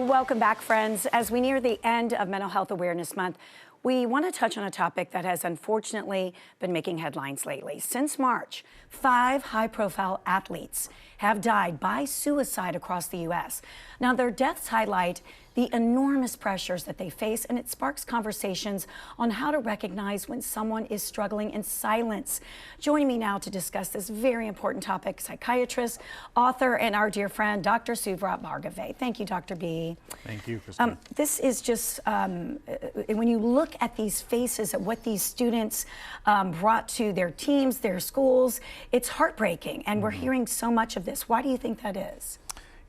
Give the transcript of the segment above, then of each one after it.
Welcome back, friends. As we near the end of Mental Health Awareness Month, we want to touch on a topic that has unfortunately been making headlines lately. Since March, 5 high-profile athletes have died by suicide across the U.S. Now, their deaths highlight the enormous pressures that they face, and it sparks conversations on how to recognize when someone is struggling in silence. Joining me now to discuss this very important topic, psychiatrist, author, and our dear friend, Dr. Suvrat Bhargave. Thank you, Dr. B. Thank you, Christine. This is just, when you look at these faces, at what these students brought to their teams, their schools, it's heartbreaking, and we're hearing so much of this. Why do you think that is?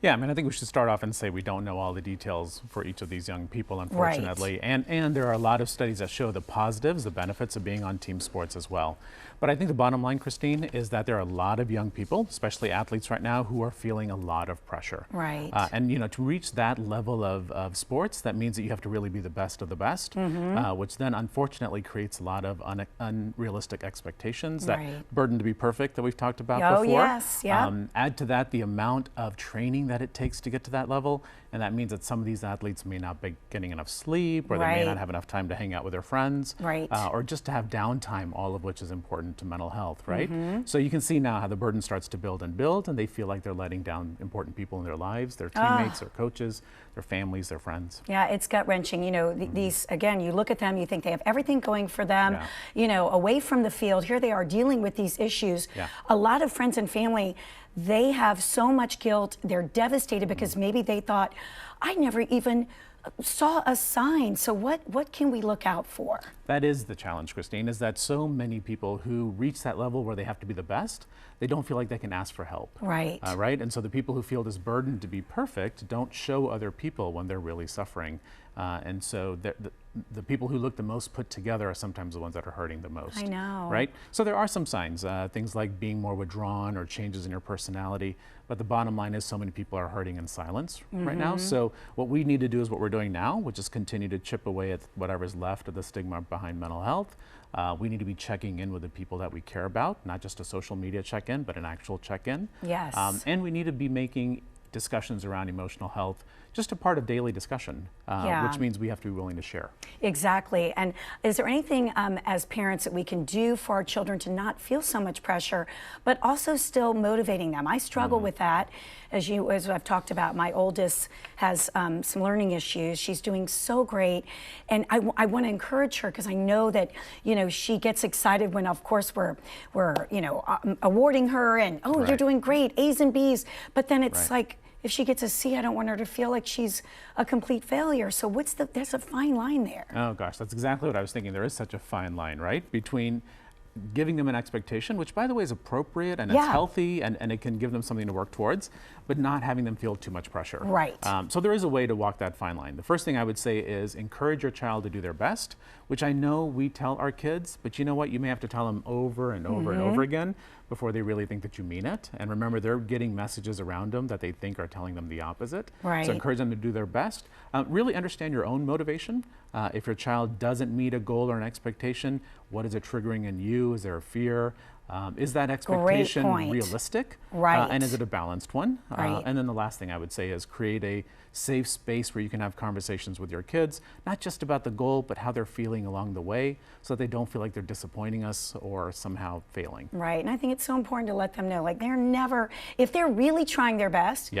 Yeah, I mean, I think we should start off and say we don't know all the details for each of these young people, unfortunately. Right. And there are a lot of studies that show the positives, the benefits of being on team sports as well. But I think the bottom line, Christine, is that there are a lot of young people, especially athletes right now, who are feeling a lot of pressure. Right. And, you know, to reach that level of sports, that means that you have to really be the best of the best, which then unfortunately creates a lot of unrealistic expectations, that burden to be perfect that we've talked about before. Yes, yeah. Add to that the amount of training that it takes to get to that level, and that means that some of these athletes may not be getting enough sleep, or they may not have enough time to hang out with their friends, or just to have downtime, all of which is important to mental health, right? So you can see now how the burden starts to build, and they feel like they're letting down important people in their lives, their teammates, their coaches, their families, their friends. Yeah, it's gut-wrenching. You know, these, again, you look at them, you think they have everything going for them, you know, away from the field. Here they are dealing with these issues. A lot of friends and family, they have so much guilt. They're devastated because maybe they thought, I never even saw a sign. So what can we look out for? That is the challenge, Christine, is that so many people who reach that level where they have to be the best, they don't feel like they can ask for help. Right. Right? And so the people who feel this burden to be perfect don't show other people when they're really suffering. And so the people who look the most put together are sometimes the ones that are hurting the most. I know. Right? So there are some signs, things like being more withdrawn or changes in your personality. But the bottom line is so many people are hurting in silence right now. So what we need to do is what we're doing now, which is continue to chip away at whatever's left of the stigma behind mental health. We need to be checking in with the people that we care about, not just a social media check-in, but an actual check-in. Yes. And we need to be making discussions around emotional health just a part of daily discussion, which means we have to be willing to share. Exactly. And is there anything as parents that we can do for our children to not feel so much pressure, but also still motivating them? I struggle with that. As I've talked about, my oldest has some learning issues. She's doing so great. And I want to encourage her because I know that, you know, she gets excited when, of course, we're you know, awarding her and, oh, you're doing great, A's and B's. But then it's like, if she gets a C, I don't want her to feel like she's a complete failure. So there's a fine line there. Oh gosh, that's exactly what I was thinking. There is such a fine line, right? Between giving them an expectation, which by the way is appropriate and it's healthy and it can give them something to work towards, but not having them feel too much pressure. Right. So there is a way to walk that fine line. The first thing I would say is encourage your child to do their best, which I know we tell our kids, but you know what? You may have to tell them over and over and over again before they really think that you mean it. And remember, they're getting messages around them that they think are telling them the opposite. Right. So encourage them to do their best. Really understand your own motivation. If your child doesn't meet a goal or an expectation, what is it triggering in you? Is there a fear? Is that expectation realistic? Right. And is it a balanced one? Right. And then the last thing I would say is create a safe space where you can have conversations with your kids, not just about the goal, but how they're feeling along the way, so that they don't feel like they're disappointing us or somehow failing. Right. And I think it's so important to let them know, like, they're never, if they're really trying their best,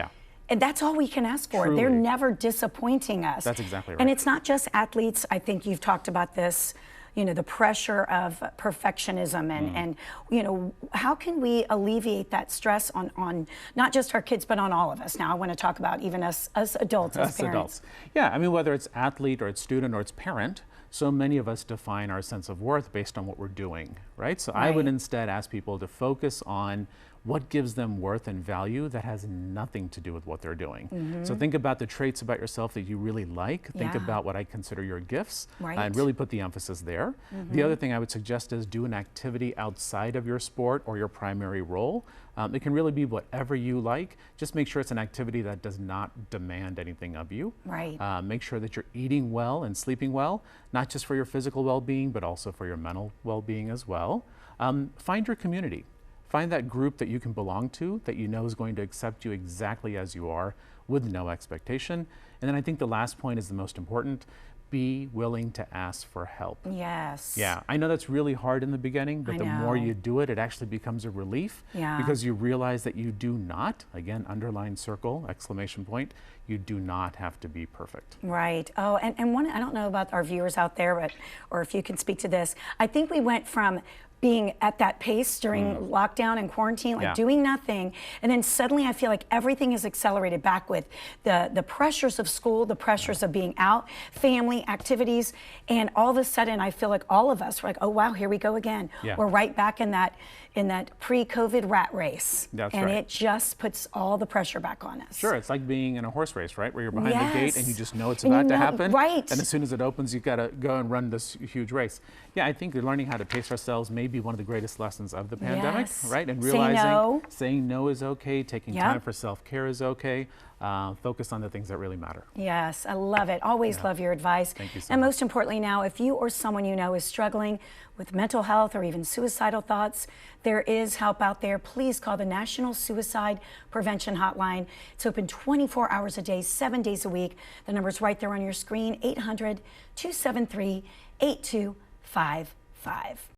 and that's all we can ask for. Truly. They're never disappointing us. That's exactly right. And it's not just athletes. I think you've talked about this, you know, the pressure of perfectionism and you know, how can we alleviate that stress on not just our kids, but on all of us? Now I want to talk about even us adults, as parents. Adults. Yeah, I mean, whether it's athlete or it's student or it's parent, so many of us define our sense of worth based on what we're doing, right? So I would instead ask people to focus on what gives them worth and value that has nothing to do with what they're doing. So think about the traits about yourself that you really like. Think about what I consider your gifts and really put the emphasis there. The other thing I would suggest is do an activity outside of your sport or your primary role. It can really be whatever you like. Just make sure it's an activity that does not demand anything of you. Right. Make sure that you're eating well and sleeping well, not just for your physical well-being, but also for your mental well-being as well. Find your community. Find that group that you can belong to, that you know is going to accept you exactly as you are with no expectation. And then I think the last point is the most important. Be willing to ask for help. Yes. Yeah, I know that's really hard in the beginning, but the more you do it, it actually becomes a relief because you realize that you do not, again, underline circle, exclamation point, you do not have to be perfect. Right. Oh, and one, I don't know about our viewers out there, but, or if you can speak to this, I think we went from being at that pace during lockdown and quarantine, like doing nothing, and then suddenly I feel like everything is accelerated back with the pressures of school, the pressures of being out, family, activities, and all of a sudden I feel like all of us were like, oh wow, here we go again. We're right back in that pre-COVID rat race. That's and right. it just puts all the pressure back on us. Sure, it's like being in a horse race, right? Where you're behind the gate and you just know it's And about to happen. Right. And as soon as it opens, you've got to go and run this huge race. Yeah, I think learning how to pace ourselves may be one of the greatest lessons of the pandemic, right? And realizing saying no is okay, taking time for self-care is okay. Focus on the things that really matter. Yes, I love it. Always love your advice. Thank you so and much. most importantly now, if you or someone you know is struggling with mental health or even suicidal thoughts, there is help out there. Please call the National Suicide Prevention Hotline. It's open 24 hours a day, 7 days a week. The number's right there on your screen, 800-273-8255.